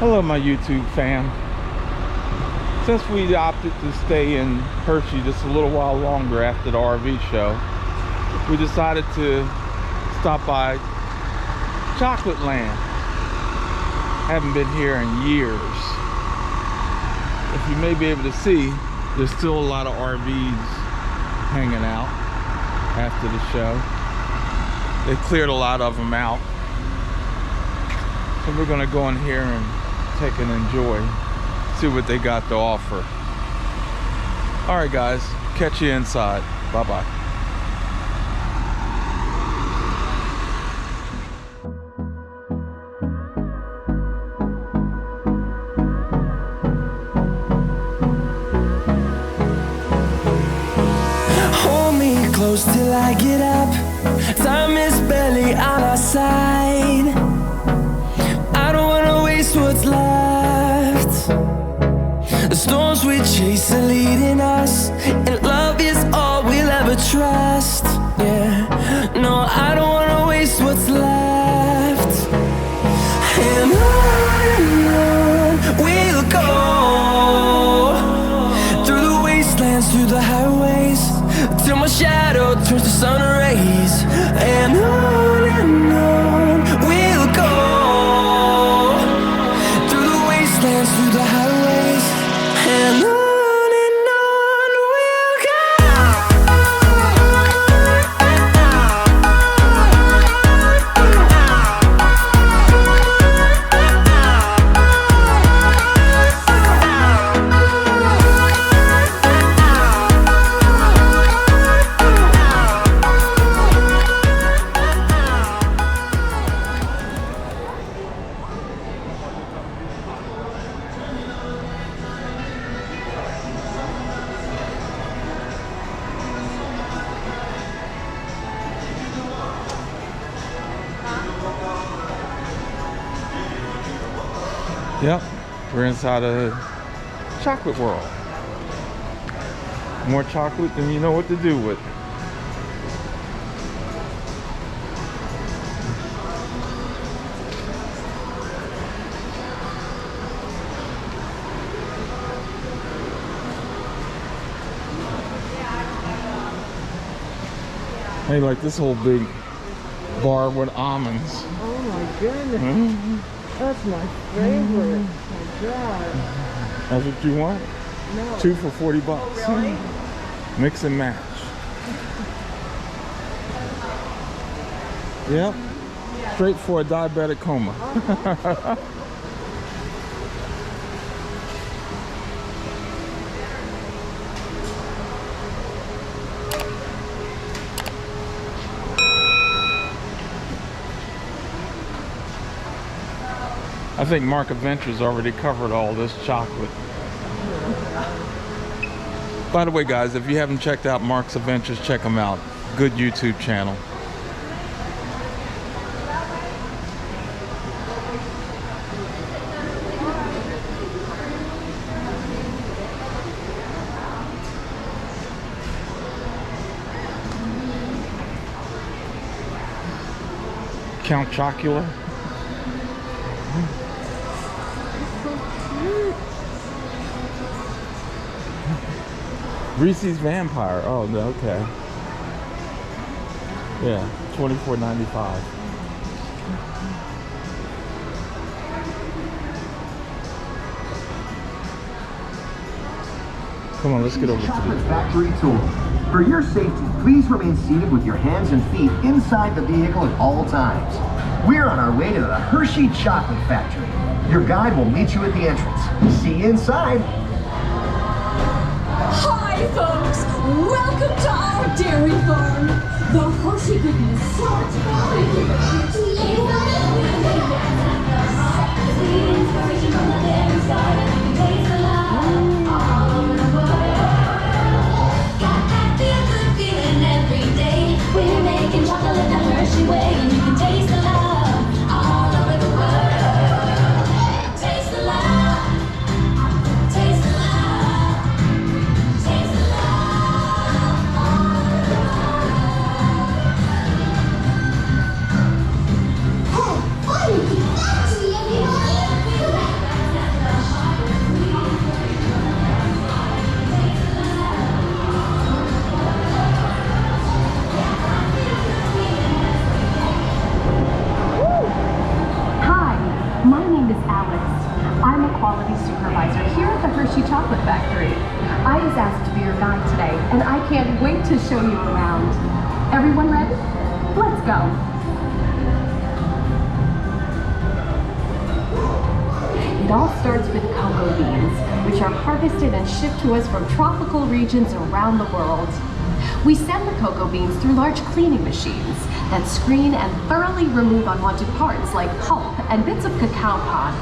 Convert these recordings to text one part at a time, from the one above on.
Hello my YouTube fam. Since we opted to stay in Hershey just a little while longer after the RV show, we decided to stop by Chocolate Land. Haven't been here in years. If you may be able to see, there's still a lot of RVs hanging out after the show. They cleared a lot of them out. So we're gonna go in here and take and enjoy, see what they got to offer. All right guys, catch you inside. Bye-bye. Hold me close till I get up. Time is barely on our side. I don't wanna waste what's left. The storms we chase are leading us, and love is all we'll ever trust. Yeah, no, I don't wanna waste what's left. And on we'll go, through the wastelands, through the highways, till my shadow turns to sun rays. And on we'll go, through the wastelands, through the highways, and on we'll go. Yep, we're inside a chocolate world. More chocolate than you know what to do with. Hey, like this whole big bar with almonds. Oh my goodness. Mm-hmm. That's my favorite. Oh my God. That's what you want? No. 2 for 40 bucks. Oh, really? Mix and match. Yep. Straight for a diabetic coma. I think Mark Adventures already covered all this chocolate. By the way guys, if you haven't checked out Mark's Adventures, check him out. Good YouTube channel. Count Chocula. Reese's Vampire. Oh, okay. Yeah, $24.95. Come on, let's get over to Chocolate the factory tour. For your safety, please remain seated with your hands and feet inside the vehicle at all times. We're on our way to the Hershey Chocolate Factory. Your guide will meet you at the entrance. See you inside. Hi folks, welcome to our dairy farm. The Hershey goodness we're making chocolate the Hershey way, and you can taste the love all over the world. Taste the love, taste the love, taste the love all over the world. quality supervisor here at the Hershey Chocolate Factory. I was asked to be your guide today, and I can't wait to show you around. Everyone ready? Let's go. It all starts with cocoa beans, which are harvested and shipped to us from tropical regions around the world. We send the cocoa beans through large cleaning machines that screen and thoroughly remove unwanted parts like pulp and bits of cacao pod.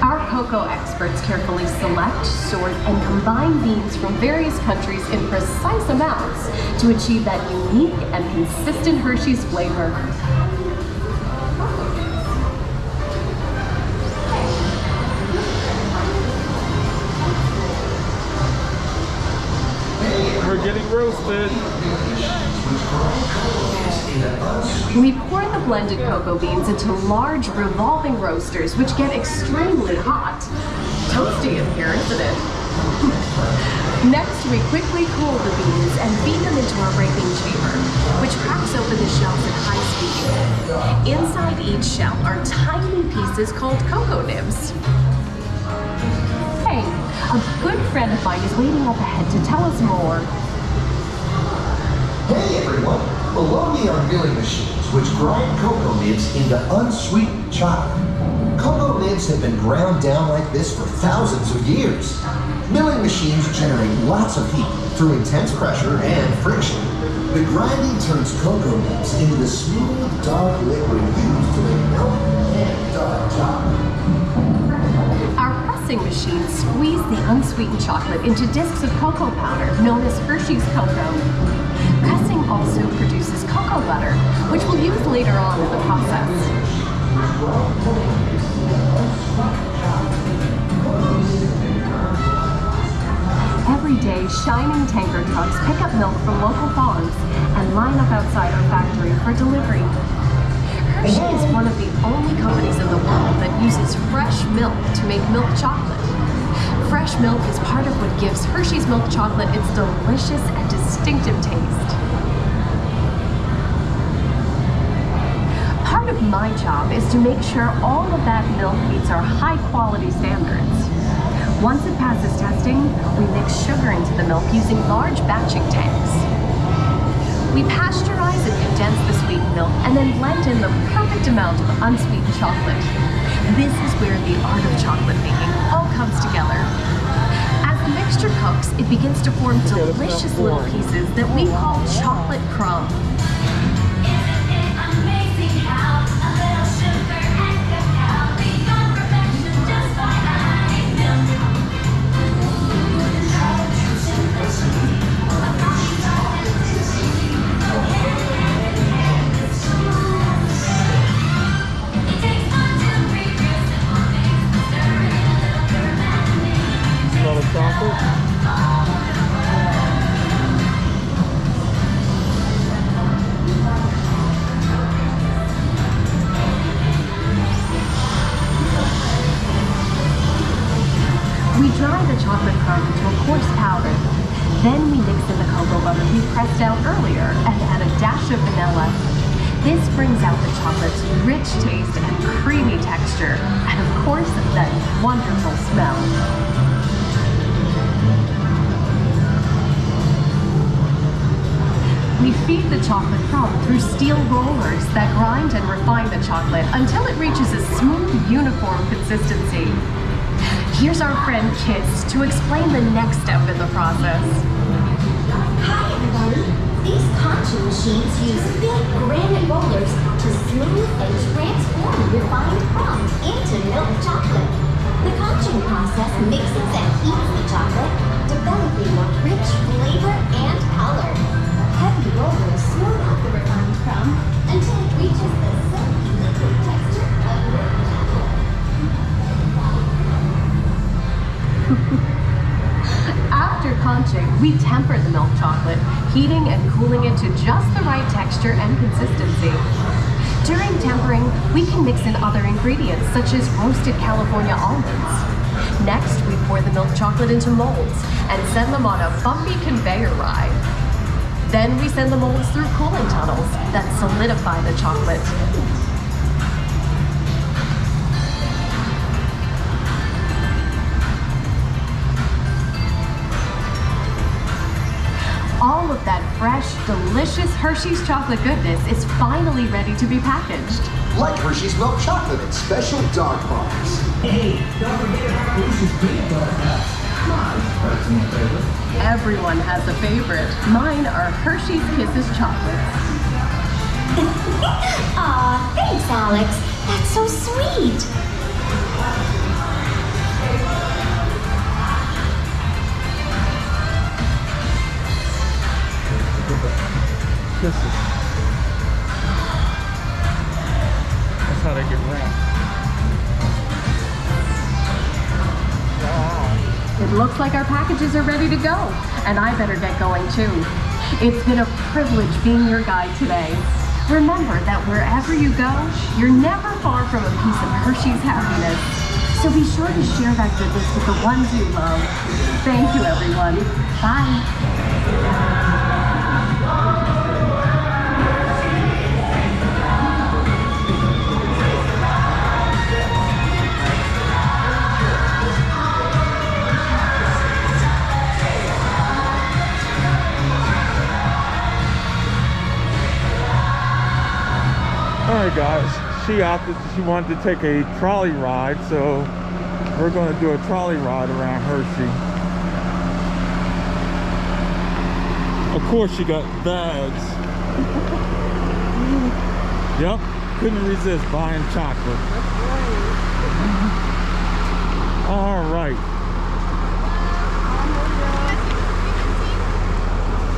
Our cocoa experts carefully select, sort, and combine beans from various countries in precise amounts to achieve that unique and consistent Hershey's flavor. We're getting roasted. We pour the blended cocoa beans into large revolving roasters, which get extremely hot. Toasty in here, isn't it? Next, we quickly cool the beans and feed them into a raking chamber, which cracks open the shells at high speed. Inside each shell are tiny pieces called cocoa nibs. Hey, a good friend of mine is waiting up ahead to tell us more. Hey everyone! Below me are milling machines which grind cocoa nibs into unsweetened chocolate. Cocoa nibs have been ground down like this for thousands of years. Milling machines generate lots of heat through intense pressure and friction. The grinding turns cocoa nibs into the smooth, dark liquid used to make milk and dark chocolate. Our pressing machines squeeze the unsweetened chocolate into discs of cocoa powder known as Hershey's cocoa. Pressing also produces cocoa butter, which we'll use later on in the process. Every day, shining tanker trucks pick up milk from local farms and line up outside our factory for delivery. Hershey is one of the only companies in the world that uses fresh milk to make milk chocolate. Fresh milk is part of what gives Hershey's milk chocolate its delicious and distinctive taste. Part of my job is to make sure all of that milk meets our high quality standards. Once it passes testing, we mix sugar into the milk using large batching tanks. We pasteurize and condense the sweetened milk and then blend in the perfect amount of unsweetened chocolate. This is where the art of chocolate making all comes together. As the mixture cooks, it begins to form delicious little pieces that we call chocolate crumb. We dry the chocolate crumb into a coarse powder. Then we mix in the cocoa butter we pressed out earlier and add a dash of vanilla. This brings out the chocolate's rich taste and creamy texture, and of course, that wonderful smell. We feed the chocolate crumb through steel rollers that grind and refine the chocolate until it reaches a smooth, uniform consistency. Here's our friend Kiss to explain the next step in the process. Hi everybody! These conching machines use big granite rollers to smooth and transform refined crumbs into milk chocolate. The conching process mixes and heats the chocolate, developing a rich flavor and color. Heavy rollers smooth out the refined crumb until it reaches the silky liquid texture of milk chocolate. After conching, we temper the milk chocolate, heating and cooling it to just the right texture and consistency. During tempering, we can mix in other ingredients such as roasted California almonds. Next, we pour the milk chocolate into molds and send them on a bumpy conveyor ride. Then we send the molds through cooling tunnels that solidify the chocolate. of that fresh, delicious Hershey's chocolate goodness is finally ready to be packaged. Like Hershey's milk chocolate in special dark bars. Hey, don't forget about Reese's peanut butter cups. My personal favorite. Everyone has a favorite. Mine are Hershey's Kisses chocolates. Aw, thanks, Alex. That's so sweet. Kisses. That's how they get wrapped. Wow. It looks like our packages are ready to go, and I better get going too. It's been a privilege being your guide today. Remember that wherever you go, you're never far from a piece of Hershey's happiness. So be sure to share that goodness with the ones you love. Thank you, everyone. Bye. Alright guys, she opted, she wanted to take a trolley ride, so we're going to do a trolley ride around Hershey. Of course she got bags. Yep, couldn't resist buying chocolate. Alright.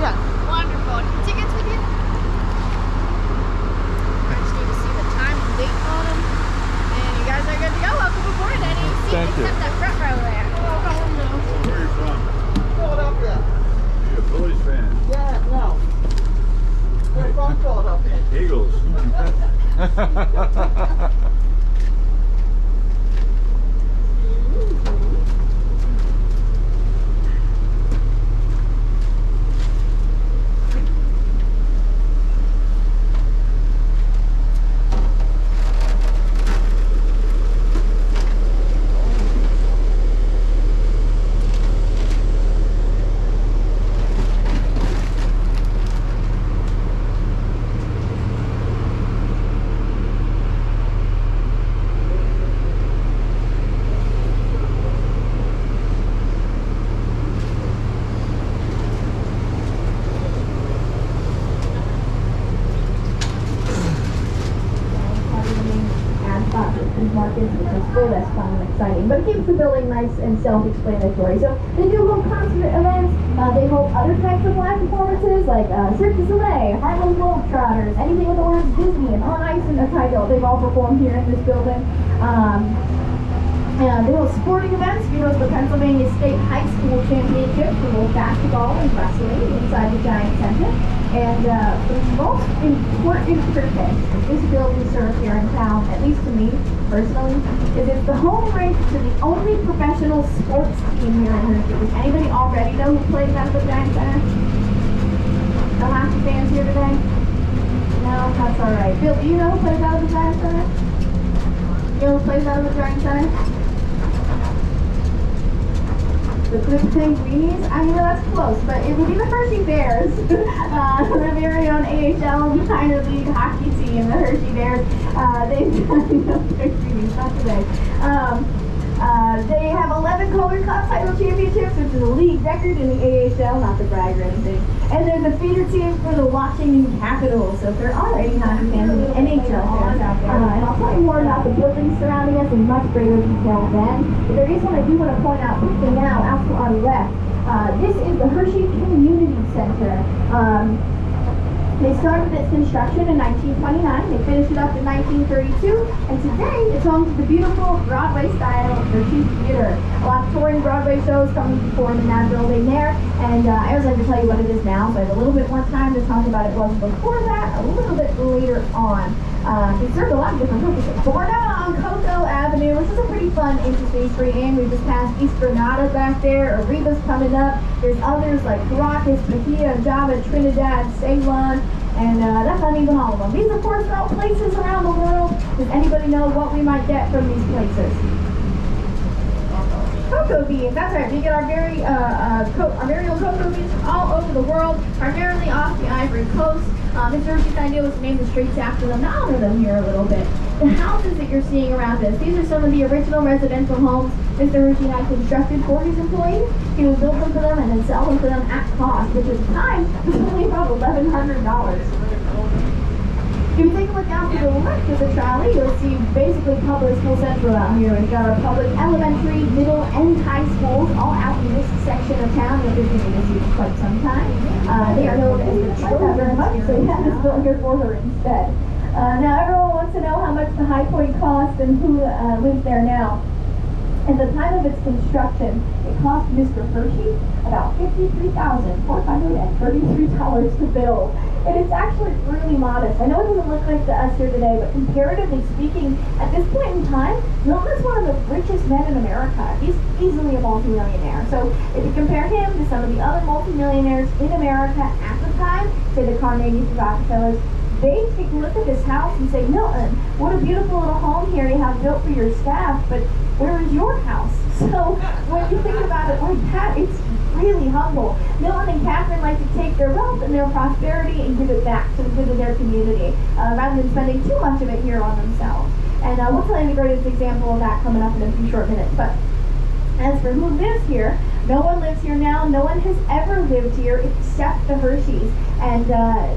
Yeah. Wonderful. Tickets with you? I just need to see the time and date on them. And you guys are good to go. Welcome aboard. I didn't see Thank you. except that front row there. Where are you from? Philadelphia. You a Phillies fan? Yeah, no. We're from Philadelphia. Eagles. That's fun and exciting, but it keeps the building nice and self-explanatory. So they do hold concert events, they hold other types of live performances like Cirque du Soleil, Harlem Globetrotters, anything with the words Disney and On Ice and Untitled. They've all performed here in this building. They hold sporting events. We host the Pennsylvania State High School Championship for both basketball and wrestling inside the Giant Center. And the most important purpose this building serves here in town, at least to me personally, is it's the home rink to the only professional sports team here in Hershey. Does anybody already know who plays out of the Giant Center? No hockey fans here today? No, that's all right. Bill, do you know who plays out of the Giant Center? You know who plays out of the Giant Center? The good Sweeney's? I know that's close, but it would be the Hershey Bears. Their very own AHL minor league hockey team, the Hershey Bears. They've done Sweeney's, not today. They have 11 Calder Cup title championships, which is a league record in the AHL, not to brag or anything. And they're the feeder team for the Washington Capitals. So if there are any hockey fans in the NHL fans out there, and I'll tell you more about the buildings surrounding us in much greater detail then. But there is one I do want to point out quickly now, out to our left. This is the Hershey Community Center. They started its construction in 1929. They finished it up in 1932, and today it's home to the beautiful Broadway-style Hershey Theater. A lot of touring Broadway shows coming before in that building there, and I always like to tell you what it is now, so I have a little bit more time to talk about it was before that, a little bit later on. It served a lot of different purposes. But we're now on Cocoa Avenue, which is a pretty fun, interesting street, and we just passed East Granada back there. Arriba's coming up. There's others like Caracas, Bahia, Java, Trinidad, Ceylon, and that's not even all of them. These, of course, are all places around the world. Does anybody know what we might get from these places? Cocoa beans, that's right. We get our very own cocoa beans from all over the world, primarily off the Ivory Coast. Mr. Hershey's idea was to name the streets after them. Now I'll honor them here a little bit. The houses that you're seeing around us, these are some of the original residential homes Mr. Hershey had constructed for his employees. He would build them for them and then sell them for them at cost, which at the time was only about $1,100. If you take a look out to the left of the trolley, you'll see basically public school central out here. We've got our public elementary, middle, and high schools all out in this section of town that we've been able to see for quite some time. They are known as the China very much, so we have this built here for her instead. Now everyone wants to know how much the High Point cost and who lives there now. At the time of its construction, it cost Mr. Hershey about $53,433 to build. And it's actually really modest. I know it doesn't look like to us here today, but comparatively speaking, at this point in time, Milton is one of the richest men in America. He's easily a multimillionaire. So if you compare him to some of the other multimillionaires in America at the time, say the Carnegies, the Rockefellers, they take a look at this house and say, Milton, what a beautiful little home here you have built for your staff, but where is your house? So when you think about it like that, it's really humble. Milton and Catherine like to take their wealth and their prosperity and give it back to the good of their community, rather than spending too much of it here on themselves. And we'll tell you the greatest example of that coming up in a few short minutes. But as for who lives here, no one lives here now. No one has ever lived here except the Hersheys. And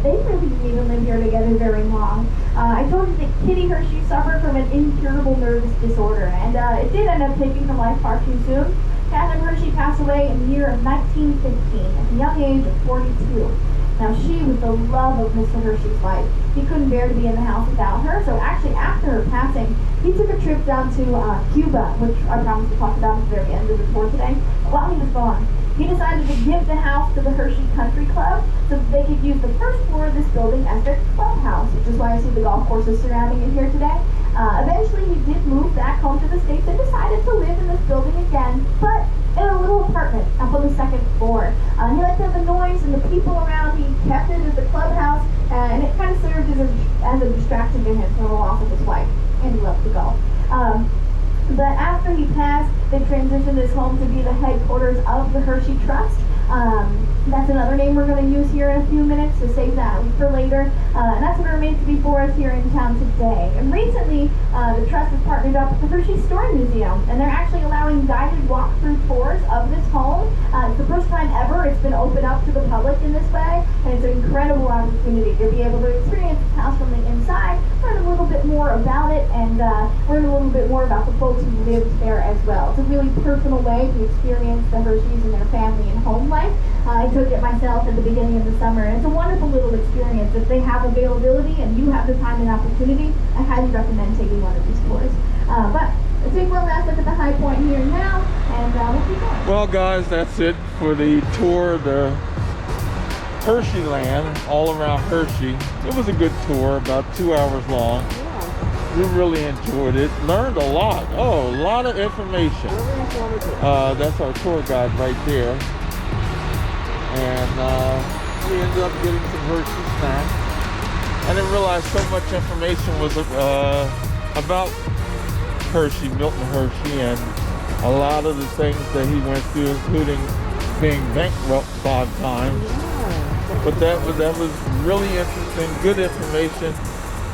they really didn't even live here together very long. I told you that Kitty Hershey suffered from an incurable nervous disorder. And it did end up taking her life far too soon. Catherine Hershey passed away in the year of 1915 at the young age of 42. Now she was the love of Mr. Hershey's life. He couldn't bear to be in the house without her, so actually after her passing, he took a trip down to Cuba, which I promised to talk about at the very end of the tour today. While he was gone, he decided to give the house to the Hershey Country Club so that they could use the first floor of this building as their clubhouse, which is why I see the golf courses surrounding it here today. Eventually he did move back home to the States and decided to live in this building again, but in a little apartment up on the second floor. He liked to have the noise and the people around. He kept it as a clubhouse, and it kind of served as a distraction to him from the loss of his wife, and he loved to go. But after he passed, they transitioned his home to be the headquarters of the Hershey Trust. That's another name we're going to use here in a few minutes, so save that for later. And that's what it remains to be for us here in town today. And recently, the Trust has partnered up with the Hershey Story Museum, and they're actually allowing guided walkthrough tours of this home. It's the first time ever it's been opened up to the public in this way, and it's an incredible opportunity to be able to experience the house from the inside, learn a little bit more about it, and learn a little bit more about the folks who lived there as well. It's a really personal way to experience the Hersheys and their family and home life. I took it myself at the beginning of the summer, and it's a wonderful little experience. If they have availability and you have the time and opportunity, I highly recommend taking one of these tours. But let's take one last look at the High Point here now, and we'll keep going. Well, guys, that's it for the tour of the Hershey land, all around Hershey. It was a good tour, about 2 hours long. We really enjoyed it. Learned a lot. Oh, a lot of information. That's our tour guide right there. And we ended up getting some Hershey snacks. I didn't realize so much information was about Hershey, Milton Hershey, and a lot of the things that he went through, including being bankrupt 5 times. But that was really interesting, good information.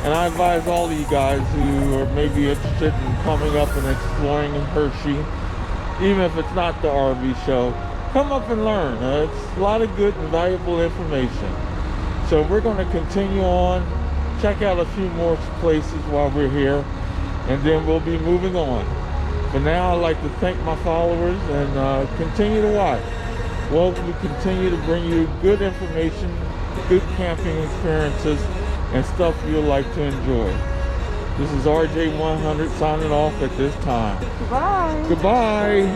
And I advise all of you guys who are maybe interested in coming up and exploring Hershey, even if it's not the RV show, come up and learn. It's a lot of good and valuable information. So we're going to continue on, check out a few more places while we're here, and then we'll be moving on. For now, I'd like to thank my followers and continue to watch. Well, we continue to bring you good information, good camping experiences, and stuff you'll like to enjoy. This is RJ100 signing off at this time. Goodbye. Goodbye.